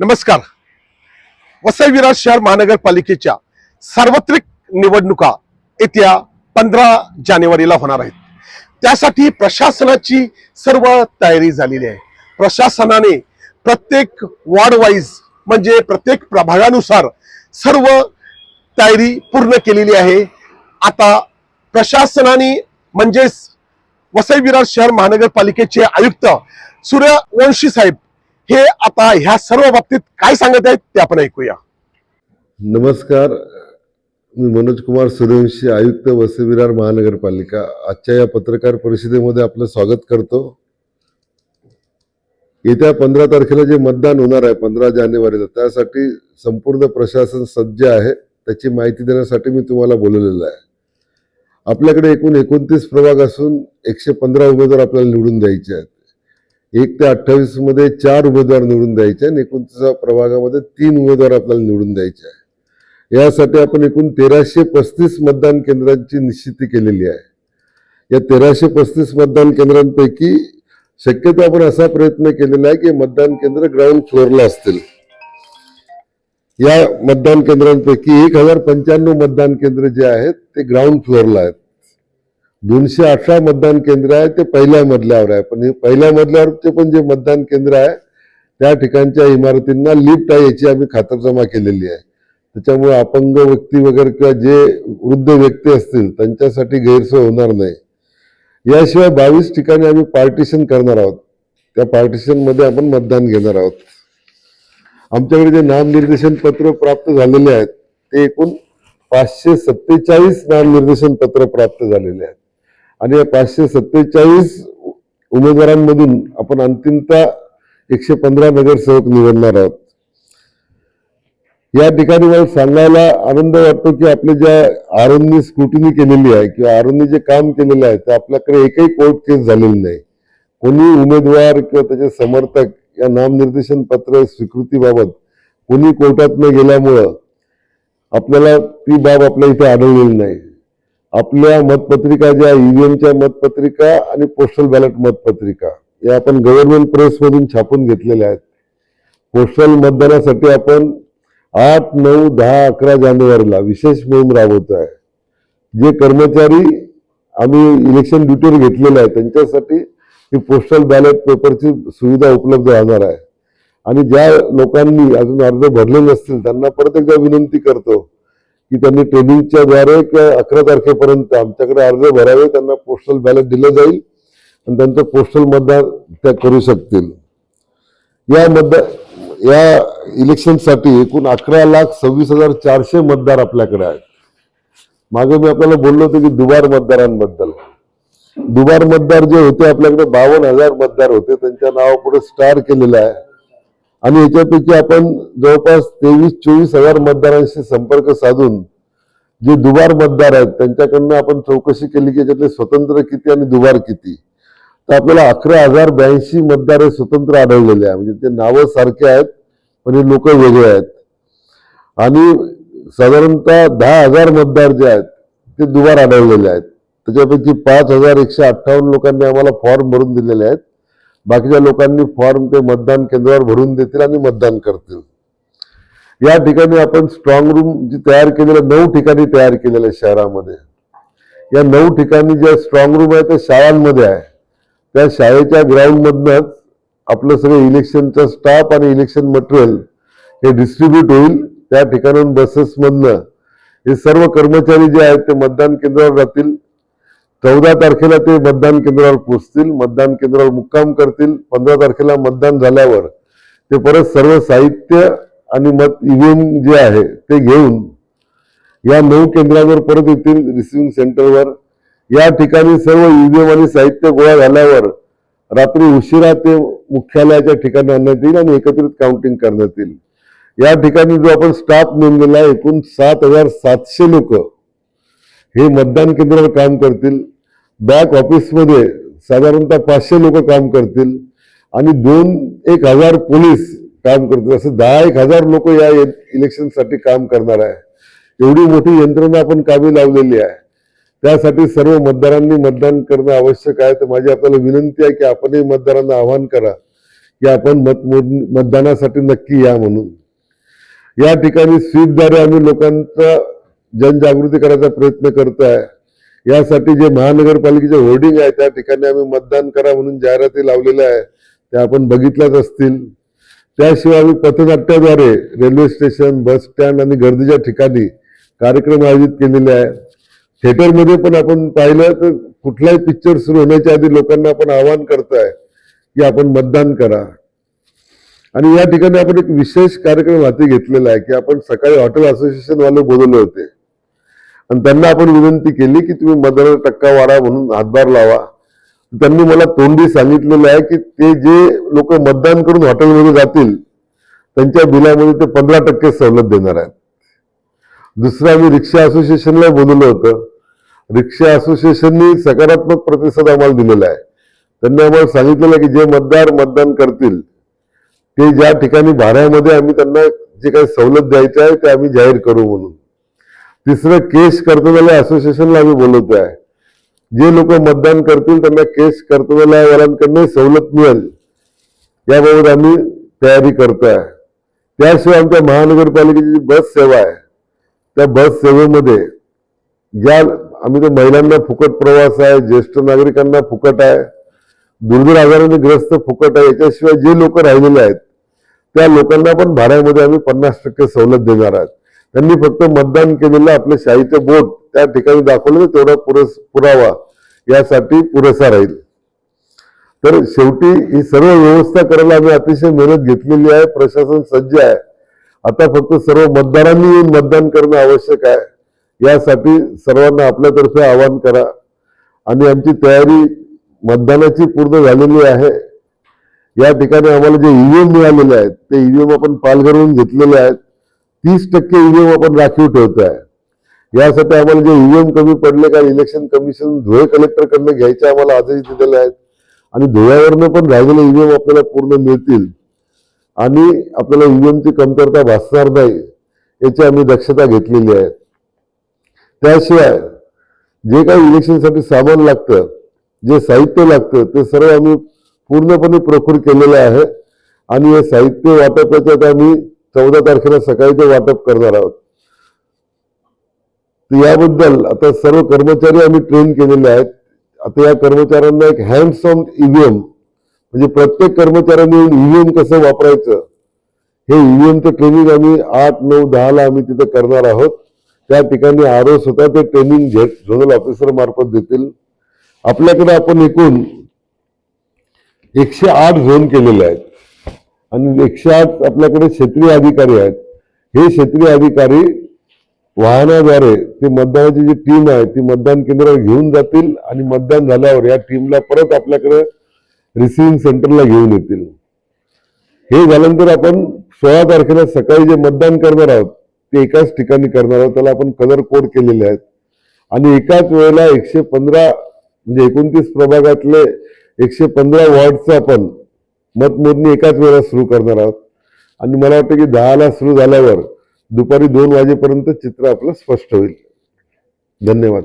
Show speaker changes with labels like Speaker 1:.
Speaker 1: नमस्कार. वसई विरार शहर महानगरपालिकेच्या सार्वत्रिक निवडणुका येत्या 15 जानेवारीला होणार आहेत. त्यासाठी प्रशासनाची सर्व तयारी झालेली आहे. प्रशासनाने प्रत्येक वॉर्ड वाईज म्हणजे प्रत्येक प्रभागानुसार सर्व तयारी पूर्ण केलेली आहे. आता प्रशासनाने म्हणजेच वसई विरार शहर महानगरपालिकेचे आयुक्त सूर्यवंशी साहेब हे आता ह्या सर्व बाबतीत काय सांगत आहेत ते आपण ऐकूया.
Speaker 2: नमस्कार, मी मनोज कुमार सूर्यवंशी, आयुक्त वसई विरार महानगरपालिका. आजच्या या पत्रकार परिषदेमध्ये आपलं स्वागत करतो. येत्या 15 तारखेला जे मतदान होणार आहे 15 जानेवारीला, त्यासाठी संपूर्ण प्रशासन सज्ज आहे. त्याची माहिती देण्यासाठी मी तुम्हाला बोलवलेलं आहे. आपल्याकडे एकूण 29 प्रभाग असून 115 उमेदवार आपल्याला निवडून द्यायचे आहेत. 1 ते 28 मध्ये 4 उमेदवार निवडून द्यायचे आणि 29 प्रभागामध्ये 3 उमेदवार आपल्याला निवडून द्यायचे आहे. यासाठी आपण एकूण 1335 मतदान केंद्रांची निश्चिती केलेली आहे. या 1335 मतदान केंद्रांपैकी शक्यतो आपण असा प्रयत्न केलेला आहे की मतदान केंद्र ग्राउंड फ्लोअरला असतील. या मतदान केंद्रांपैकी 1095 मतदान केंद्र जे आहेत ते ग्राउंड फ्लोअरला आहेत. 218 मतदान केंद्र आहे ते पहिल्या मजल्यावर आहे. पण हे पहिल्या मजल्यावरचे पण जे मतदान केंद्र आहे त्या ठिकाणच्या इमारतींना लिफ्ट आहे याची आम्ही खातरजमा केलेली आहे. त्याच्यामुळे अपंग व्यक्ती वगैरे किंवा जे वृद्ध व्यक्ती असतील त्यांच्यासाठी गैरसोय होणार नाही. याशिवाय 22 ठिकाणी आम्ही पार्टिशन करणार आहोत. त्या पार्टिशन मध्ये आपण मतदान घेणार आहोत. आमच्याकडे जे नामनिर्देशन पत्र प्राप्त झालेले आहेत ते एकूण 547 नामनिर्देशन पत्र प्राप्त झालेले आहेत आणि या 547 उमेदवारांमधून आपण अंतिमतः 115 नगरसेवक निवडणार आहोत. या ठिकाणी मला सांगायला आनंद वाटतो की आपले ज्या आरोंनी स्क्रुटिनी केलेली आहे किंवा आरोंनी जे काम केलेलं आहे ते आपल्याकडे एकही कोर्ट केस झालेली नाही. कोणी उमेदवार किंवा त्याचे समर्थक या नामनिर्देशन पत्र स्वीकृतीबाबत कोणी कोर्टात न गेल्यामुळं आपल्याला ती बाब आपल्या इथे आढळलेली नाही. आपल्या मतपत्रिका ज्या ईव्हीएमच्या मतपत्रिका आणि पोस्टल बॅलेट मतपत्रिका या आपण गव्हर्नमेंट प्रेस मधून छापून घेतलेल्या आहेत. पोस्टल मतदानासाठी आपण 8, 9, 10, 11 जानेवारीला विशेष मोहीम राबवतो आहे. जे कर्मचारी आम्ही इलेक्शन ड्युटीवर घेतलेले आहेत त्यांच्यासाठी ही पोस्टल बॅलेट पेपरची सुविधा उपलब्ध राहणार आहे. आणि ज्या लोकांनी अजून अर्ज भरले नसतील त्यांना परत एकदा विनंती करतो की त्यांनी ट्रेनिंगच्या द्वारे किंवा 11 तारखेपर्यंत आमच्याकडे अर्ज भरावे. त्यांना पोस्टल बॅलेट दिलं जाईल आणि त्यांचं पोस्टल मतदान त्या करू शकतील. या इलेक्शनसाठी एकूण 11,26,400 मतदार आपल्याकडे आहेत. मागे मी आपल्याला बोललो होतो की दुबार मतदारांबद्दल. दुबार मतदार जे होते आपल्याकडे 52,000 मतदार होते, त्यांच्या नावापुढे स्टार केलेलं आहे आणि याच्यापैकी आपण जवळपास 23-24 हजार मतदारांशी संपर्क साधून जे दुबार मतदार आहेत त्यांच्याकडनं आपण चौकशी केली की याच्यातले स्वतंत्र किती आणि दुबार किती. तर आपल्याला 11,082 मतदार हे स्वतंत्र आढळलेले आहे. म्हणजे ते नावं सारखे आहेत पण हे लोक वेगळे आहेत. आणि साधारणतः 10,000 मतदार जे आहेत ते दुबार आढळलेले आहेत. त्याच्यापैकी 5,158 लोकांनी आम्हाला फॉर्म भरून दिलेले आहेत. बाकीच्या लोकांनी फॉर्म ते मतदान केंद्रावर भरून देतील आणि मतदान करतील. या ठिकाणी आपण स्ट्रॉंग रूम जी तयार केलेल्या 9 ठिकाणी तयार केलेल्या शहरामध्ये, या 9 ठिकाणी ज्या स्ट्रॉंग रूम आहे त्या शाळांमध्ये आहे. त्या शाळेच्या ग्राउंड मधनच आपलं सगळं इलेक्शनचा स्टाफ आणि इलेक्शन मटेरियल हे डिस्ट्रीब्यूट होईल. त्या ठिकाणाहून बसेस मधनं हे सर्व कर्मचारी जे आहेत ते मतदान केंद्रावर राहतील. 14 तारखेला ते मतदान केंद्रावर पोहोचतील, मतदान केंद्रावर मुक्काम करतील. 15 तारखेला मतदान झाल्यावर ते परत सर्व साहित्य आणि ईव्हीएम जे आहे ते घेऊन या 9 केंद्रावर परत येतील रिसिव्हिंग सेंटरवर. या ठिकाणी सर्व ईव्हीएम आणि साहित्य गोळा झाल्यावर रात्री उशिरा ते मुख्यालयाच्या ठिकाणी आणण्यात येईल आणि एकत्रित काउंटिंग करण्यात येईल. या ठिकाणी जो आपण स्टाफ नेमलेला आहे एकूण 7,700 लोक हे मतदान केंद्रावर काम करतील. बॅक ऑफिसमध्ये साधारणतः 500 लोक काम करतील आणि 1,000 पोलीस काम करतील. असं 10,000 लोक या इलेक्शनसाठी काम करणार आहे. एवढी मोठी यंत्रणा आपण कामी लावलेली आहे. त्यासाठी सर्व मतदारांनी मतदान करणं आवश्यक आहे. तर माझी आपल्याला विनंती आहे की आपणही मतदारांना आवाहन करा की आपण मतदानासाठी नक्की या म्हणून. या ठिकाणी स्वीपद्वारे आम्ही लोकांचा जनजागृती करायचा प्रयत्न करतो आहे. यासाठी जे महानगरपालिकेचे होर्डिंग आहे त्या ठिकाणी आम्ही मतदान करा म्हणून जाहिराती लावलेल्या आहे, त्या आपण बघितल्याच असतील. त्याशिवाय आम्ही पथनाट्याद्वारे रेल्वे स्टेशन, बस स्टँड आणि गर्दीच्या ठिकाणी कार्यक्रम आयोजित केलेले आहे. थिएटरमध्ये पण आपण पाहिलं तर कुठलाही पिक्चर सुरू होण्याच्या आधी लोकांना आपण आवाहन करतोय की आपण मतदान करा. आणि या ठिकाणी आपण एक विशेष कार्यक्रम हाती घेतलेला आहे की आपण सकाळी हॉटेल असोसिएशन वाले बोलवले होते आणि त्यांना आपण विनंती केली की तुम्ही मतदानाचा टक्का वाढा म्हणून हातभार लावा. त्यांनी मला तोंडी सांगितलेलं आहे की ते जे लोक मतदान करून हॉटेलमध्ये जातील त्यांच्या बिलामध्ये ते 15% सवलत देणार आहेत. दुसरं आम्ही रिक्षा असोसिएशनला बोलवलं होतं. रिक्षा असोसिएशननी सकारात्मक प्रतिसाद आम्हाला दिलेला आहे. त्यांनी आम्हाला सांगितलेलं आहे की जे मतदार मतदान करतील ते ज्या ठिकाणी भाड्यामध्ये आम्ही त्यांना जे काही सवलत द्यायची आहे ते आम्ही जाहीर करू म्हणून. तिसरं केस कर्तव्यालय असोसिएशनला आम्ही बोलवतो आहे. जे लोक मतदान करतील त्यांना केस कर्तव्यालयावाल्यांकडनं सवलत मिळेल याबाबत आम्ही तयारी करतोय. त्याशिवाय आमच्या महानगरपालिकेची जी बस सेवा आहे त्या बस सेवेमध्ये ज्या आम्ही तर महिलांना फुकट प्रवास आहे, ज्येष्ठ नागरिकांना फुकट आहे, दुर्धर आजाराने ग्रस्त फुकट आहे. याच्याशिवाय जे लोक राहिलेले आहेत त्या लोकांना पण भाड्यामध्ये आम्ही 50% सवलत देणार आहोत. त्यांनी फक्त मतदान केलेलं आपलं शाईचं बोट त्या ठिकाणी दाखवलं तर तेवढा पुरावा यासाठी पुरेसा राहील. तर शेवटी ही सर्व व्यवस्था करायला आम्ही अतिशय मेहनत घेतलेली आहे. प्रशासन सज्ज आहे. आता फक्त सर्व मतदारांनी येऊन मतदान करणं आवश्यक आहे. यासाठी सर्वांना आपल्यातर्फे आवाहन करा आणि आमची तयारी मतदानाची पूर्ण झालेली आहे. या ठिकाणी आम्हाला जे ईव्हीएम मिळालेले आहेत ते ईव्हीएम आपण पालघरहून घेतलेले आहेत. 30% ईव्हीएम आपण राखीव ठेवतोय. यासाठी आम्हाला जे ईव्हीएम कमी पडले कारण इलेक्शन कमिशन धुळे कलेक्टरकडनं घ्यायचे आम्हाला आजही दिलेले आहेत आणि धुळ्यावरनं पण राहिलेले ईव्हीएम आपल्याला पूर्ण मिळतील आणि आपल्याला ईव्हीएमची कमतरता भासणार नाही याची आम्ही दक्षता घेतलेली आहे. त्याशिवाय जे काही इलेक्शनसाठी सामान लागतं, जे साहित्य लागतं ते सर्व आम्ही पूर्णपणे प्रोक्यूर केलेलं आहे आणि हे साहित्य वाटपाच्यात आम्ही 14 तारखेला सकाळी ते वाटप करणार आहोत. याबद्दल आता सर्व कर्मचारी आम्ही ट्रेन केलेले आहेत. आता या कर्मचाऱ्यांना एक हँड्स ऑन ईव्हीएम म्हणजे प्रत्येक कर्मचाऱ्यांनी ईव्हीएम कसं वापरायचं हे ईव्हीएमचं ट्रेनिंग आम्ही 8, 9, 10 आम्ही तिथे करणार आहोत. त्या ठिकाणी आरओ स्वतः ते ट्रेनिंग झोनल ऑफिसर मार्फत देतील. आपल्याकडे आपण एकूण 108 झोन केलेले आहेत आणि 108 आपल्याकडे क्षेत्रीय अधिकारी आहेत. हे क्षेत्रीय अधिकारी वाहनाद्वारे ते मतदानाची जी टीम आहे ती मतदान केंद्रावर घेऊन जातील आणि मतदान झाल्यावर या टीमला परत आपल्याकडे रिसिव्हिंग सेंटरला घेऊन येतील. हे झाल्यानंतर आपण 16 तारखेला सकाळी जे मतदान करणार आहोत ते एकाच ठिकाणी करणार आहोत. त्याला आपण कलर कोड केलेले आहेत आणि एकाच वेळेला 115 म्हणजे 29 प्रभागातले 115 वॉर्डचं आपण मतमोजणी एकाच वेळेला सुरू करणार आहोत आणि मला वाटतं की 10ला सुरू झाल्यावर दुपारी 2 वाजेपर्यंत चित्र आपलं स्पष्ट होईल. धन्यवाद.